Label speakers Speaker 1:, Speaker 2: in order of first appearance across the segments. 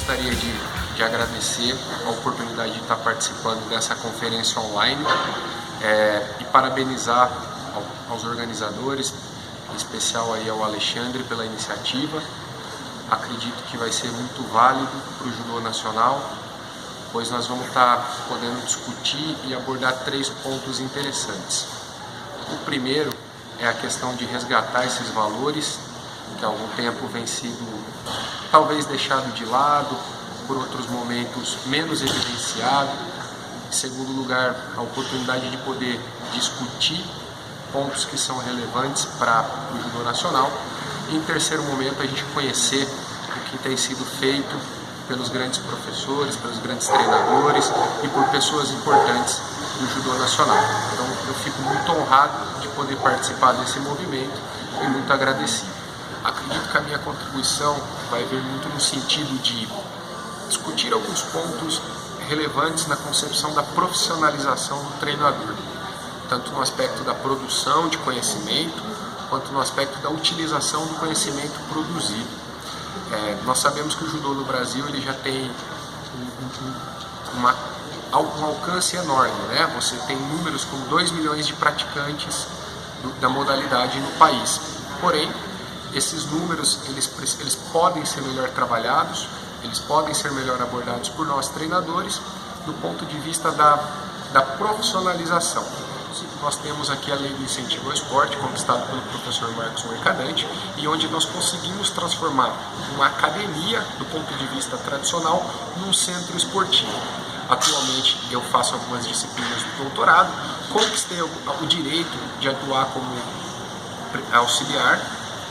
Speaker 1: gostaria de agradecer a oportunidade de estar participando dessa conferência online e parabenizar aos organizadores, em especial aí ao Alexandre pela iniciativa. Acredito que vai ser muito válido para o judô nacional, pois nós vamos estar podendo discutir e abordar 3 pontos interessantes. O primeiro é a questão de resgatar esses valores que há algum tempo vem sido talvez deixado de lado, por outros momentos menos evidenciado. Em segundo lugar, a oportunidade de poder discutir pontos que são relevantes para o judô nacional. E em terceiro momento, a gente conhecer o que tem sido feito pelos grandes professores, pelos grandes treinadores e por pessoas importantes do judô nacional. Então eu fico muito honrado de poder participar desse movimento e muito agradecido. Acredito que a minha contribuição vai vir muito no sentido de discutir alguns pontos relevantes na concepção da profissionalização do treinador, tanto no aspecto da produção de conhecimento, quanto no aspecto da utilização do conhecimento produzido. Nós sabemos que o judô no Brasil ele já tem um alcance enorme, né? Você tem números como 2 milhões de praticantes da modalidade no país. Porém, esses números eles podem ser melhor trabalhados, eles podem ser melhor abordados por nós treinadores do ponto de vista da profissionalização. Nós temos aqui a Lei do Incentivo ao Esporte, conquistada pelo professor Marcos Mercadante, e onde nós conseguimos transformar uma academia, do ponto de vista tradicional, num centro esportivo. Atualmente eu faço algumas disciplinas do doutorado, conquistei o direito de atuar como auxiliar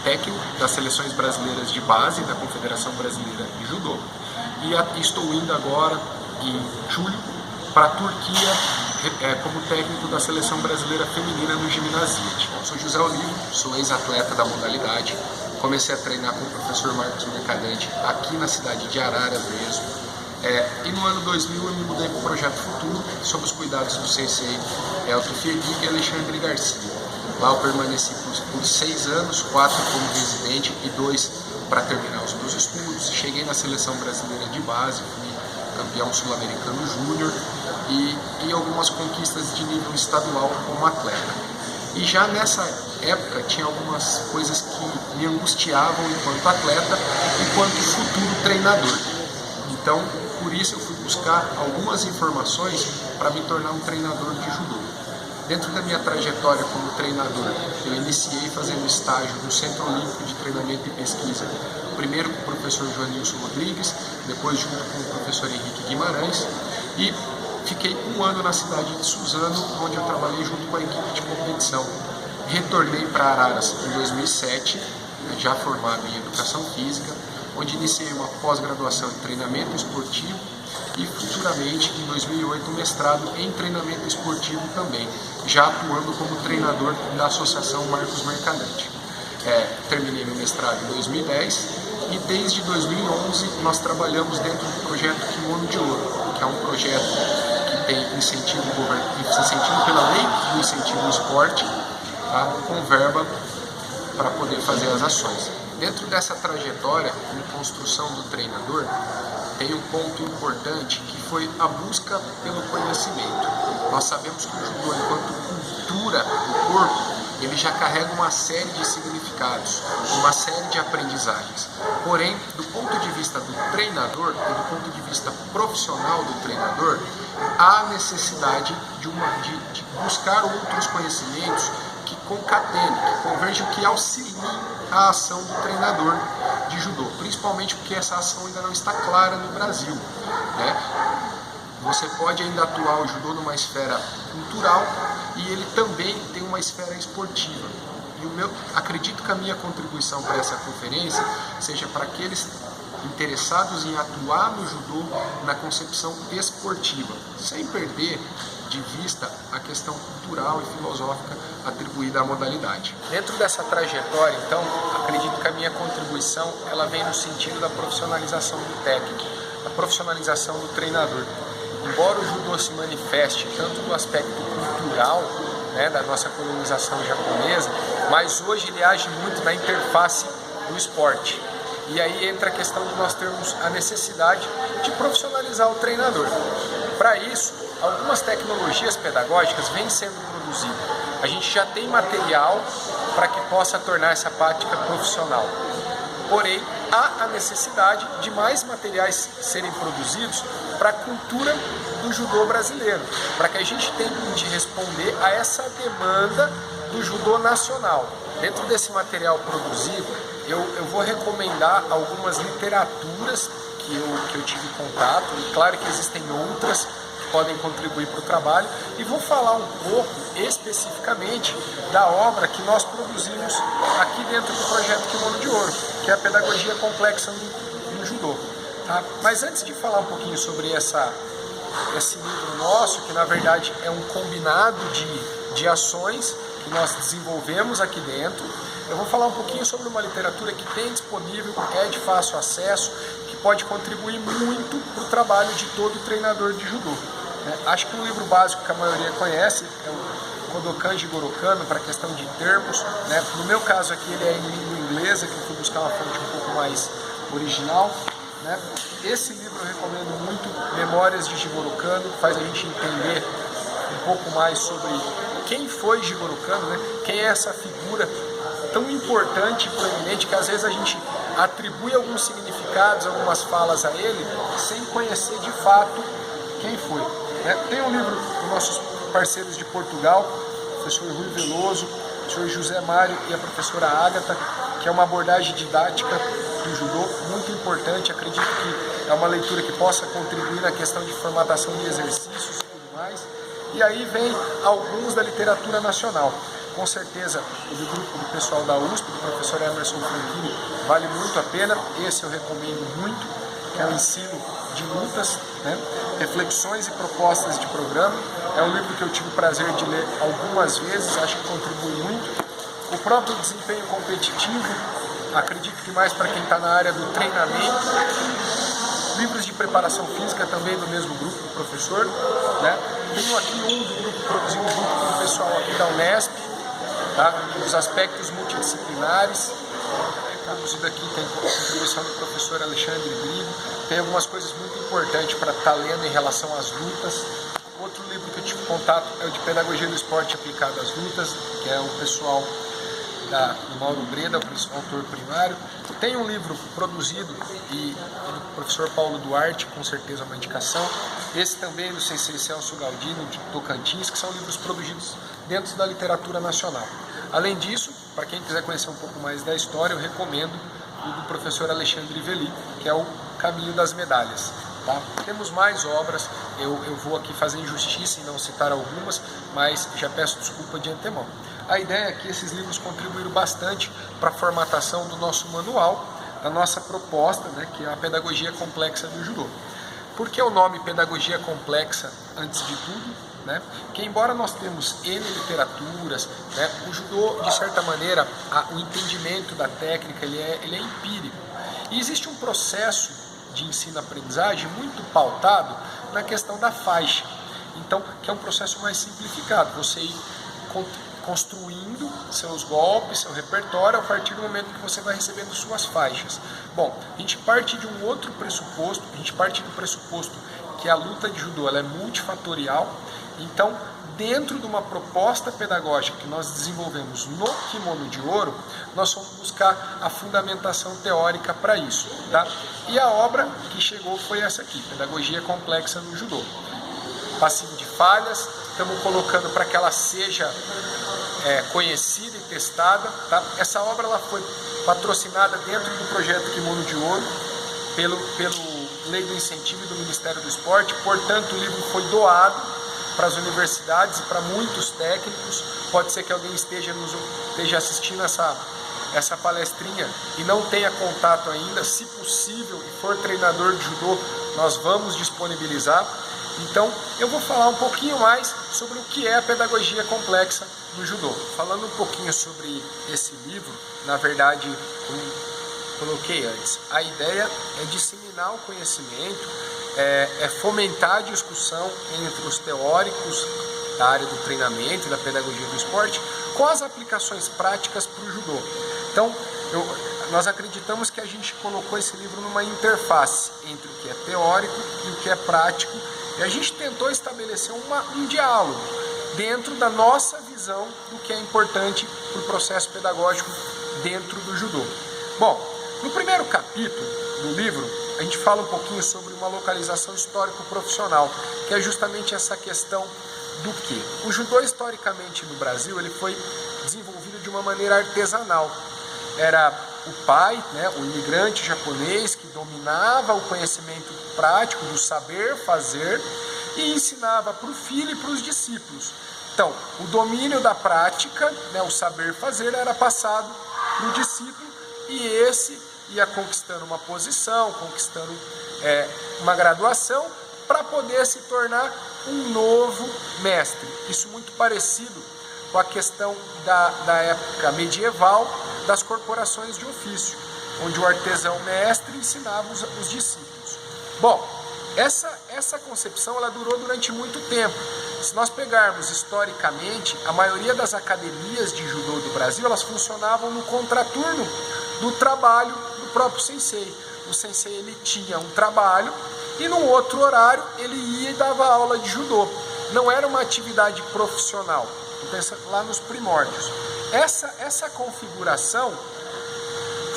Speaker 1: técnico das seleções brasileiras de base da Confederação Brasileira de Judô, e estou indo agora em julho para a Turquia como técnico da Seleção Brasileira Feminina no Gimnasiate. Sou José Olivo, sou ex-atleta da modalidade, comecei a treinar com o professor Marcos Mercadante aqui na cidade de Araras mesmo, e no ano 2000 eu me mudei para o Projeto Futuro, sob os cuidados do sensei Elton Fierig e Alexandre Garcia. Lá eu permaneci por 6 anos, 4 como residente e 2 para terminar os meus estudos. Cheguei na Seleção Brasileira de base, fui campeão sul-americano júnior e algumas conquistas de nível estadual como atleta. E já nessa época tinha algumas coisas que me angustiavam enquanto atleta e enquanto futuro treinador. Então, por isso eu fui buscar algumas informações para me tornar um treinador de judô. Dentro da minha trajetória como treinador, eu iniciei fazendo estágio no Centro Olímpico de Treinamento e Pesquisa, primeiro com o professor Joanilson Rodrigues, depois junto com o professor Henrique Guimarães, e fiquei 1 ano na cidade de Suzano, onde eu trabalhei junto com a equipe de competição. Retornei para Araras em 2007, já formado em Educação Física, onde iniciei uma pós-graduação em Treinamento Esportivo e futuramente, em 2008, um mestrado em Treinamento Esportivo também, já atuando como treinador da Associação Marcos Mercadante. Terminei meu mestrado em 2010 e desde 2011 nós trabalhamos dentro do projeto Kimono de Ouro, que é um projeto que tem incentivo pela Lei do Incentivo ao Esporte, tá? Com verba para poder fazer as ações. Dentro dessa trajetória de construção do treinador, tem um ponto importante que foi a busca pelo conhecimento. Nós sabemos que o judô, enquanto cultura do corpo, ele já carrega uma série de significados, uma série de aprendizagens. Porém, do ponto de vista do treinador e do ponto de vista profissional do treinador, há necessidade de buscar outros conhecimentos que concatenem, que converjam, que auxiliem a ação do treinador de judô, principalmente porque essa ação ainda não está clara no Brasil, né? Você pode ainda atuar o judô numa esfera cultural e ele também tem uma esfera esportiva. E acredito que a minha contribuição para essa conferência seja para aqueles interessados em atuar no judô na concepção esportiva, sem perder de vista a questão cultural e filosófica atribuída à modalidade. Dentro dessa trajetória, então, acredito que a minha contribuição ela vem no sentido da profissionalização do técnico, da profissionalização do treinador. Embora o judô se manifeste tanto no aspecto cultural, né, da nossa colonização japonesa, mas hoje ele age muito na interface do esporte. E aí entra a questão de nós termos a necessidade de profissionalizar o treinador. Para isso, algumas tecnologias pedagógicas vêm sendo produzidas. A gente já tem material para que possa tornar essa prática profissional. Porém, há a necessidade de mais materiais serem produzidos para a cultura do judô brasileiro, para que a gente tente responder a essa demanda do judô nacional. Dentro desse material produzido, eu vou recomendar algumas literaturas que eu tive contato, e claro que existem outras que podem contribuir para o trabalho, e vou falar um pouco especificamente da obra que nós produzimos aqui dentro do projeto Kimono de Ouro, que é a pedagogia complexa no judô. Tá? Mas antes de falar um pouquinho sobre esse livro nosso, que na verdade é um combinado de ações que nós desenvolvemos aqui dentro, eu vou falar um pouquinho sobre uma literatura que tem disponível, é de fácil acesso, que pode contribuir muito para o trabalho de todo treinador de judô. Acho que um livro básico que a maioria conhece é o Kodokan Jigoro Kano, para questão de termos. No meu caso aqui ele é em língua inglesa, que eu fui buscar uma fonte um pouco mais original. Esse livro eu recomendo muito, Memórias de Jigoro Kano, faz a gente entender um pouco mais sobre quem foi Jigoro Kano, quem é essa figura tão importante e proeminente que às vezes a gente atribui alguns significados, algumas falas a ele, sem conhecer de fato quem foi. Tem um livro dos nossos parceiros de Portugal, o professor Rui Veloso, o senhor José Mário e a professora Ágata, que é uma abordagem didática do judô muito importante. Acredito que é uma leitura que possa contribuir na questão de formatação de exercícios e tudo mais. E aí vem alguns da literatura nacional. Com certeza, o do grupo do pessoal da USP, do professor Emerson Franchini, vale muito a pena. Esse eu recomendo muito, que é o Ensino de Lutas, Reflexões e Propostas de Programa. É um livro que eu tive o prazer de ler algumas vezes, acho que contribui muito. O próprio Desempenho Competitivo, acredito que mais para quem está na área do treinamento. Livros de preparação física também do mesmo grupo, do professor. Tenho aqui um do grupo produzido junto com o pessoal aqui da Unesp, tá? Os aspectos multidisciplinares. Produzido aqui tem a contribuição do professor Alexandre Brigo. Tem algumas coisas muito importantes para estar lendo em relação às lutas. Outro livro que eu tive contato é o de Pedagogia do Esporte Aplicado às Lutas, que é o pessoal do Mauro Breda, o autor primário. Tem um livro produzido do professor Paulo Duarte, com certeza uma indicação. Esse também do Sensei Celso Galdino, de Tocantins, que são livros produzidos dentro da literatura nacional. Além disso, para quem quiser conhecer um pouco mais da história, eu recomendo o do professor Alexandre Veli, que é o Caminho das Medalhas. Tá? Temos mais obras, eu vou aqui fazer injustiça em não citar algumas, mas já peço desculpa de antemão. A ideia é que esses livros contribuíram bastante para a formatação do nosso manual, da nossa proposta, que é a Pedagogia Complexa do Judô. Por que o nome Pedagogia Complexa antes de tudo? Que embora nós temos N literaturas, o judô, de certa maneira, o entendimento da técnica ele é empírico. E existe um processo de ensino-aprendizagem muito pautado na questão da faixa. Então, que é um processo mais simplificado, você ir construindo seus golpes, seu repertório a partir do momento que você vai recebendo suas faixas. Bom, a gente parte de um outro pressuposto, a gente parte do pressuposto que a luta de judô ela é multifatorial. Então, dentro de uma proposta pedagógica que nós desenvolvemos no Kimono de Ouro, nós vamos buscar a fundamentação teórica para isso. Tá? E a obra que chegou foi essa aqui, Pedagogia Complexa no Judô. Passivo de falhas, estamos colocando para que ela seja conhecida e testada. Tá? Essa obra ela foi patrocinada dentro do projeto Kimono de Ouro, pelo Lei do Incentivo do Ministério do Esporte, portanto o livro foi doado para as universidades e para muitos técnicos. Pode ser que alguém esteja assistindo essa palestrinha e não tenha contato ainda. Se possível e for treinador de judô, nós vamos disponibilizar. Então eu vou falar um pouquinho mais sobre o que é a pedagogia complexa no judô. Falando um pouquinho sobre esse livro, na verdade, como coloquei antes, a ideia é disseminar o conhecimento, é fomentar a discussão entre os teóricos da área do treinamento e da pedagogia do esporte com as aplicações práticas para o judô. Então, nós acreditamos que a gente colocou esse livro numa interface entre o que é teórico e o que é prático, e a gente tentou estabelecer um diálogo dentro da nossa visão do que é importante para o processo pedagógico dentro do judô. Bom, no primeiro capítulo do livro, a gente fala um pouquinho sobre uma localização histórico-profissional, que é justamente essa questão do que? O judô, historicamente, no Brasil, ele foi desenvolvido de uma maneira artesanal. Era o pai, né, o imigrante japonês, que dominava o conhecimento prático do saber fazer e ensinava para o filho e para os discípulos. Então, o domínio da prática, né, o saber fazer, era passado para o discípulo e esse ia conquistando uma posição, conquistando uma graduação para poder se tornar um novo mestre. Isso muito parecido com a questão da época medieval das corporações de ofício, onde o artesão mestre ensinava os discípulos. Bom, essa concepção ela durou durante muito tempo. Se nós pegarmos historicamente, a maioria das academias de judô do Brasil, elas funcionavam no contraturno do trabalho do próprio sensei. O sensei ele tinha um trabalho e num outro horário ele ia e dava aula de judô. Não era uma atividade profissional. Pensa lá nos primórdios. Essa configuração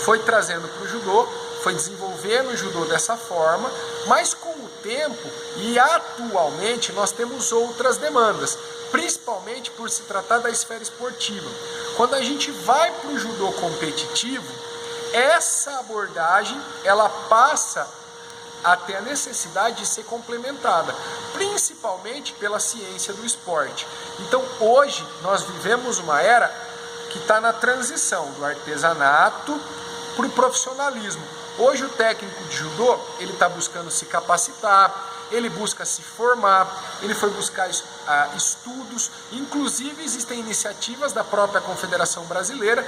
Speaker 1: foi trazendo para o judô, foi desenvolvendo o judô dessa forma, mas com o tempo e atualmente nós temos outras demandas, principalmente por se tratar da esfera esportiva. Quando a gente vai para o judô competitivo, essa abordagem ela passa a ter a necessidade de ser complementada, principalmente pela ciência do esporte. Então hoje nós vivemos uma era que está na transição do artesanato para o profissionalismo. Hoje o técnico de judô ele está buscando se capacitar, ele busca se formar, ele foi buscar estudos, inclusive existem iniciativas da própria Confederação Brasileira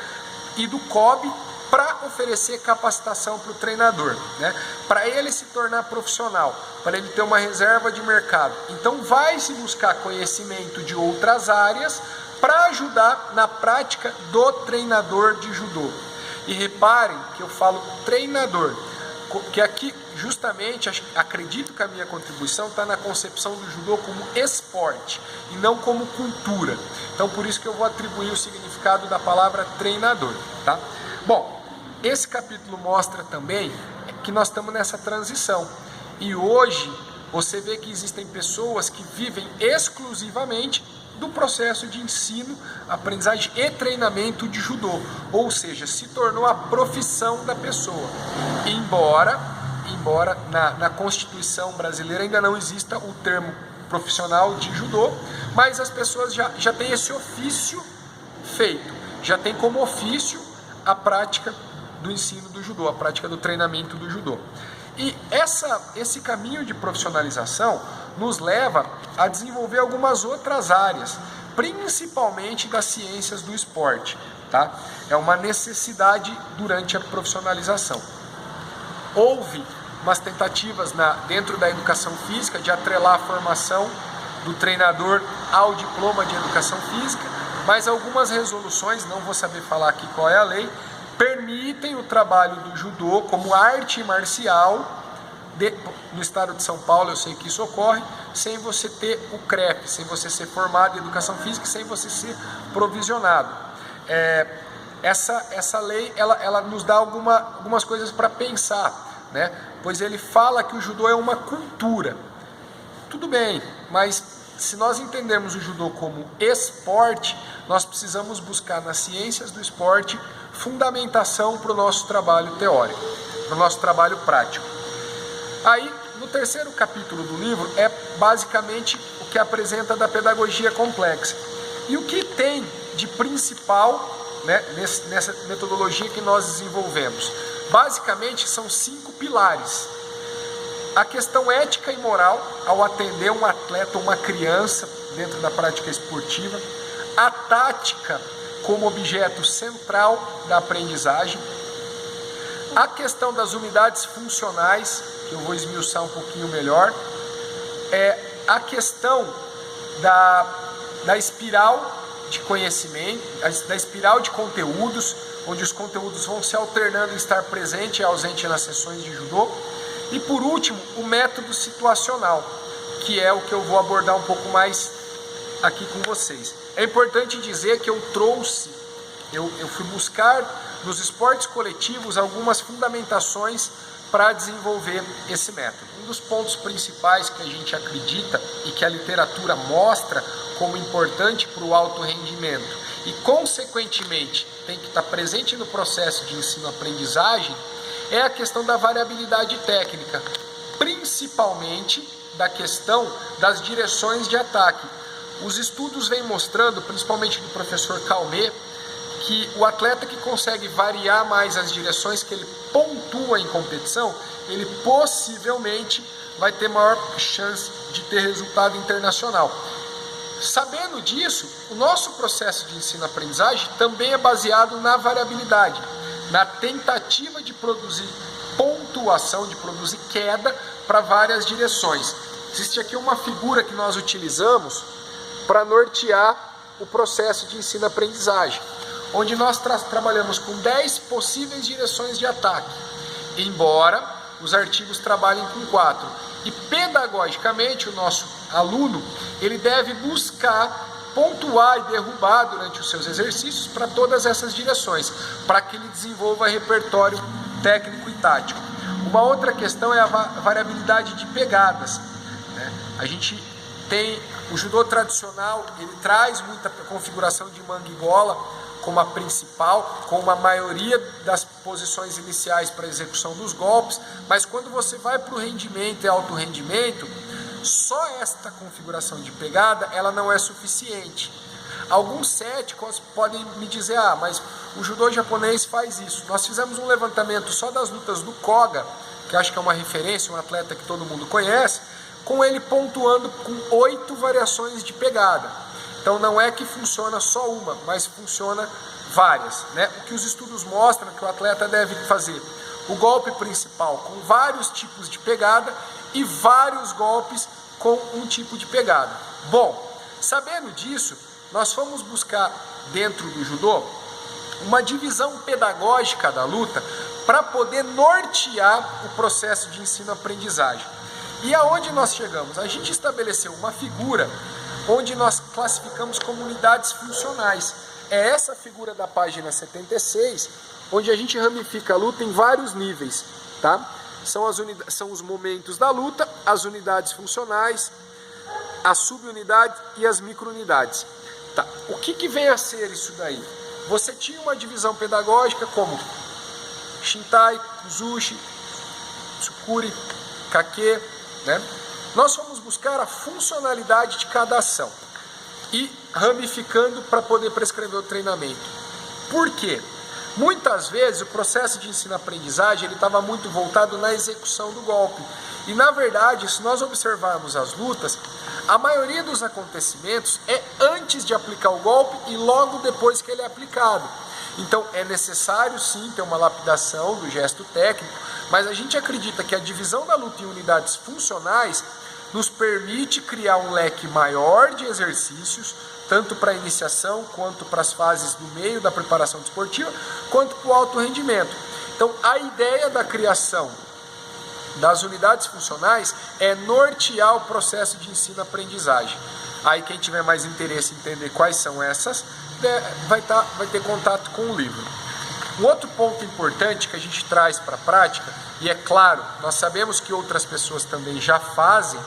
Speaker 1: e do COB para oferecer capacitação para o treinador, né? Para ele se tornar profissional, para ele ter uma reserva de mercado. Então vai se buscar conhecimento de outras áreas para ajudar na prática do treinador de judô. E reparem que eu falo treinador, que aqui justamente acredito que a minha contribuição está na concepção do judô como esporte e não como cultura. Então por isso que eu vou atribuir o significado da palavra treinador, tá? Bom, esse capítulo mostra também que nós estamos nessa transição. E hoje você vê que existem pessoas que vivem exclusivamente do processo de ensino, aprendizagem e treinamento de judô. Ou seja, se tornou a profissão da pessoa. Embora na Constituição brasileira ainda não exista o termo profissional de judô, mas as pessoas já têm esse ofício feito, já tem como ofício a prática do ensino do judô, a prática do treinamento do judô. E esse caminho de profissionalização nos leva a desenvolver algumas outras áreas, principalmente das ciências do esporte, tá? É uma necessidade durante a profissionalização. Houve umas tentativas dentro da educação física de atrelar a formação do treinador ao diploma de educação física, mas algumas resoluções, não vou saber falar aqui qual é a lei, permitem o trabalho do judô como arte marcial. No estado de São Paulo eu sei que isso ocorre, sem você ter o CREF, sem você ser formado em educação física, sem você ser provisionado. Essa lei ela nos dá algumas coisas para pensar, né? Pois ele fala que o judô é uma cultura. Tudo bem, mas se nós entendermos o judô como esporte, nós precisamos buscar nas ciências do esporte fundamentação para o nosso trabalho teórico, para o nosso trabalho prático. Aí, no terceiro capítulo do livro, é basicamente o que apresenta da pedagogia complexa. E o que tem de principal, né, nessa metodologia que nós desenvolvemos? Basicamente, são 5 pilares. A questão ética e moral, ao atender um atleta ou uma criança dentro da prática esportiva. A tática como objeto central da aprendizagem. A questão das unidades funcionais, que eu vou esmiuçar um pouquinho melhor. A questão da espiral de conhecimento, da espiral de conteúdos, onde os conteúdos vão se alternando em estar presente e ausente nas sessões de judô. E por último, o método situacional, que é o que eu vou abordar um pouco mais aqui com vocês. É importante dizer que eu fui buscar nos esportes coletivos algumas fundamentações para desenvolver esse método. Um dos pontos principais que a gente acredita e que a literatura mostra como importante para o alto rendimento e, consequentemente, tem que estar presente no processo de ensino-aprendizagem é a questão da variabilidade técnica, principalmente da questão das direções de ataque. Os estudos vêm mostrando, principalmente do professor Calmet, que o atleta que consegue variar mais as direções que ele pontua em competição, ele possivelmente vai ter maior chance de ter resultado internacional. Sabendo disso, o nosso processo de ensino-aprendizagem também é baseado na variabilidade, na tentativa de produzir pontuação, de produzir queda para várias direções. Existe aqui uma figura que nós utilizamos para nortear o processo de ensino-aprendizagem, onde nós trabalhamos com 10 possíveis direções de ataque, embora os artigos trabalhem com 4. E pedagogicamente o nosso aluno ele deve buscar pontuar e derrubar durante os seus exercícios para todas essas direções, para que ele desenvolva repertório técnico e tático. Uma outra questão é a variabilidade de pegadas, né? A gente tem o judô tradicional, ele traz muita configuração de manguigola como a principal, com a maioria das posições iniciais para execução dos golpes, mas quando você vai para o rendimento e alto rendimento, só esta configuração de pegada ela não é suficiente. Alguns céticos podem me dizer, mas o judô japonês faz isso. Nós fizemos um levantamento só das lutas do Koga, que acho que é uma referência, um atleta que todo mundo conhece, com ele pontuando com 8 variações de pegada. Então não é que funciona só uma, mas funciona várias, né? O que os estudos mostram que o atleta deve fazer o golpe principal com vários tipos de pegada e vários golpes com um tipo de pegada. Bom, sabendo disso, nós fomos buscar dentro do judô uma divisão pedagógica da luta para poder nortear o processo de ensino-aprendizagem. E aonde nós chegamos? A gente estabeleceu uma figura onde nós classificamos como unidades funcionais. É essa figura da página 76, onde a gente ramifica a luta em vários níveis, tá? São os momentos da luta, as unidades funcionais, as subunidades e as microunidades. Tá. O que vem a ser isso daí? Você tinha uma divisão pedagógica como Shintai, Uzushi, Tsukuri, Kake, né? Nós fomos buscar a funcionalidade de cada ação e ramificando para poder prescrever o treinamento. Por quê? Muitas vezes o processo de ensino-aprendizagem ele estava muito voltado na execução do golpe. E na verdade, se nós observarmos as lutas, a maioria dos acontecimentos é antes de aplicar o golpe e logo depois que ele é aplicado. Então é necessário sim ter uma lapidação do gesto técnico, mas a gente acredita que a divisão da luta em unidades funcionais nos permite criar um leque maior de exercícios, tanto para a iniciação, quanto para as fases do meio da preparação desportiva, quanto para o alto rendimento. Então, a ideia da criação das unidades funcionais é nortear o processo de ensino-aprendizagem. Aí, quem tiver mais interesse em entender quais são essas, vai ter contato com o livro. Um outro ponto importante que a gente traz para a prática, e é claro, nós sabemos que outras pessoas também já fazem,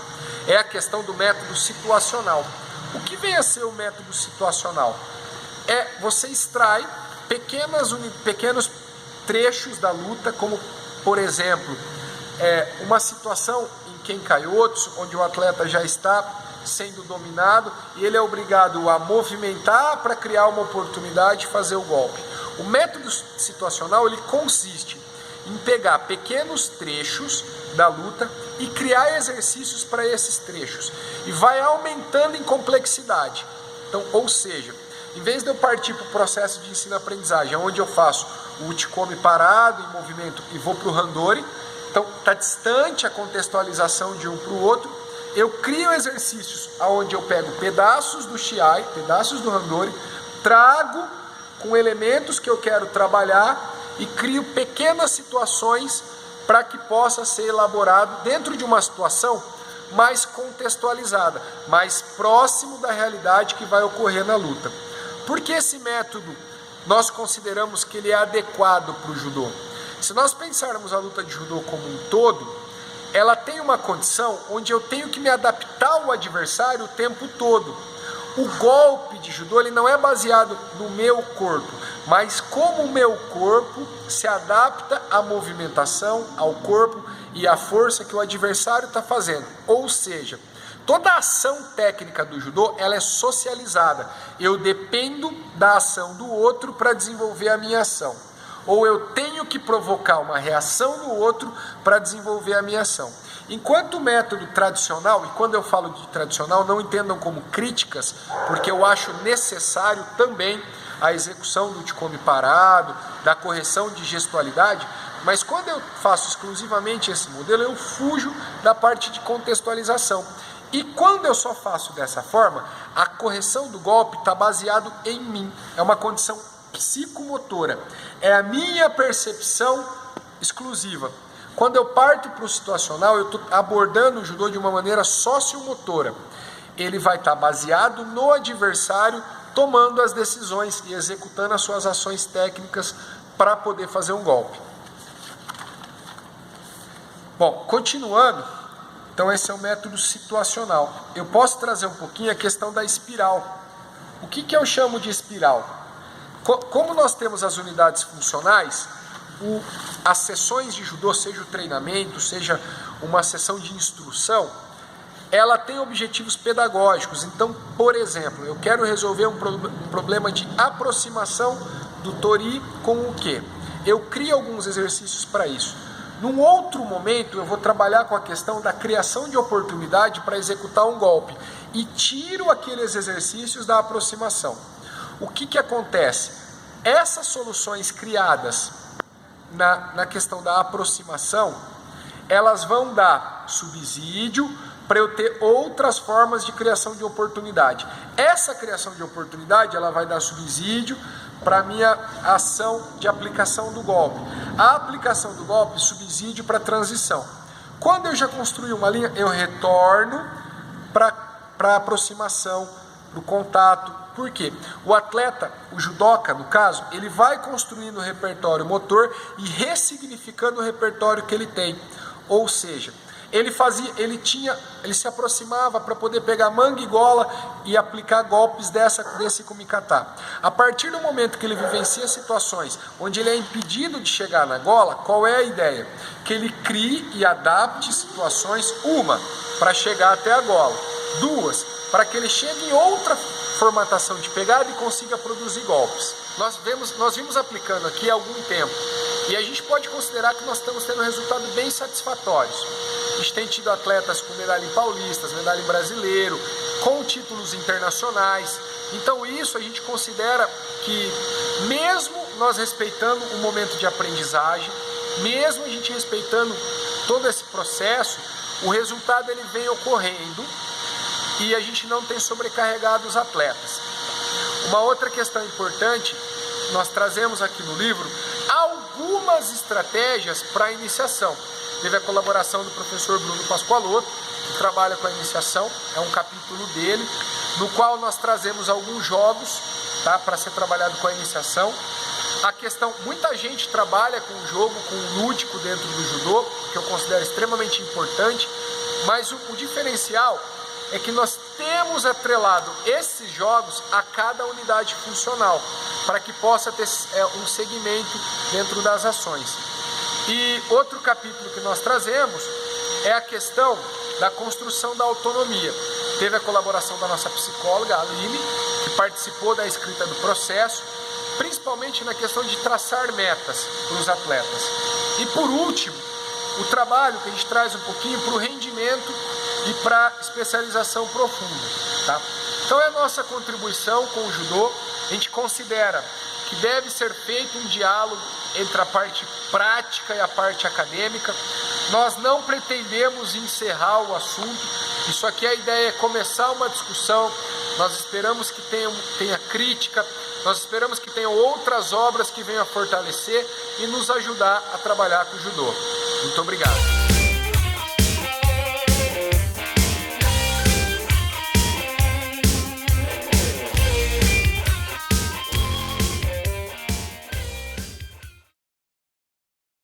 Speaker 1: é a questão do método situacional. O que vem a ser o método situacional? É você extrai pequenos trechos da luta, como por exemplo, uma situação em Kenkaiotsu, onde o atleta já está sendo dominado e ele é obrigado a movimentar para criar uma oportunidade de fazer o golpe. O método situacional ele consiste em pegar pequenos trechos da luta e criar exercícios para esses trechos e vai aumentando em complexidade. Então, ou seja, em vez de eu partir para o processo de ensino-aprendizagem, onde eu faço o uchikomi parado em movimento e vou para o randori, então está distante a contextualização de um para o outro, eu crio exercícios onde eu pego pedaços do shiai, pedaços do randori, trago com elementos que eu quero trabalhar e crio pequenas situações para que possa ser elaborado dentro de uma situação mais contextualizada, mais próximo da realidade que vai ocorrer na luta. Por que esse método nós consideramos que ele é adequado para o judô? Se nós pensarmos a luta de judô como um todo, ela tem uma condição onde eu tenho que me adaptar ao adversário o tempo todo. O golpe de judô ele não é baseado no meu corpo, mas como o meu corpo se adapta à movimentação, ao corpo e à força que o adversário está fazendo. Ou seja, toda a ação técnica do judô ela é socializada. Eu dependo da ação do outro para desenvolver a minha ação. Ou eu tenho que provocar uma reação no outro para desenvolver a minha ação. Enquanto o método tradicional, e quando eu falo de tradicional, não entendam como críticas, porque eu acho necessário também a execução do Uchikomi parado, da correção de gestualidade, mas quando eu faço exclusivamente esse modelo, eu fujo da parte de contextualização. E quando eu só faço dessa forma, a correção do golpe está baseado em mim, é uma condição psicomotora, é a minha percepção exclusiva. Quando eu parto para o situacional, eu estou abordando o judô de uma maneira sociomotora. Ele vai estar baseado no adversário, tomando as decisões e executando as suas ações técnicas para poder fazer um golpe. Bom, continuando, então esse é o método situacional. Eu posso trazer um pouquinho a questão da espiral. O que eu chamo de espiral? Como nós temos as unidades funcionais, as sessões de judô, seja o treinamento, seja uma sessão de instrução, ela tem objetivos pedagógicos. Então, por exemplo, eu quero resolver um problema de aproximação do tori com o quê? Eu crio alguns exercícios para isso. Num outro momento, eu vou trabalhar com a questão da criação de oportunidade para executar um golpe e tiro aqueles exercícios da aproximação. O que acontece? Essas soluções criadas na questão da aproximação, elas vão dar subsídio para eu ter outras formas de criação de oportunidade. Essa criação de oportunidade, ela vai dar subsídio para a minha ação de aplicação do golpe. A aplicação do golpe, subsídio para a transição. Quando eu já construí uma linha, eu retorno para a aproximação, para o contato. Por quê? O atleta, o judoca no caso, ele vai construindo o repertório motor e ressignificando o repertório que ele tem. Ou seja, ele se aproximava para poder pegar manga e gola e aplicar golpes desse kumikata. A partir do momento que ele vivencia situações onde ele é impedido de chegar na gola, qual é a ideia? Que ele crie e adapte situações, uma, para chegar até a gola, duas, para que ele chegue em outra formatação de pegada e consiga produzir golpes. Nós vimos aplicando aqui há algum tempo e a gente pode considerar que nós estamos tendo resultados bem satisfatórios. A gente tem tido atletas com medalha em paulistas, medalha em brasileiro, com títulos internacionais. Então isso a gente considera que, mesmo nós respeitando o momento de aprendizagem, mesmo a gente respeitando todo esse processo, o resultado ele vem ocorrendo e a gente não tem sobrecarregado os atletas. Uma outra questão importante, nós trazemos aqui no livro algumas estratégias para a iniciação. Teve a colaboração do professor Bruno Pascoaloto, que trabalha com a iniciação, é um capítulo dele, no qual nós trazemos alguns jogos, tá, para ser trabalhado com a iniciação. A questão, muita gente trabalha com o jogo, com o lúdico dentro do judô, que eu considero extremamente importante, mas o diferencial é que nós temos atrelado esses jogos a cada unidade funcional, para que possa ter um segmento dentro das ações. E outro capítulo que nós trazemos é a questão da construção da autonomia. Teve a colaboração da nossa psicóloga, a Aline, que participou da escrita do processo, principalmente na questão de traçar metas para os atletas. E por último, o trabalho que a gente traz um pouquinho para o rendimento e para a especialização profunda. Tá? Então é a nossa contribuição com o judô. A gente considera que deve ser feito um diálogo entre a parte prática e a parte acadêmica. Nós não pretendemos encerrar o assunto. Isso aqui, a ideia é começar uma discussão. Nós esperamos que tenha crítica, Nós esperamos que tenham outras obras que venham a fortalecer e nos ajudar a trabalhar com o judô. Muito obrigado.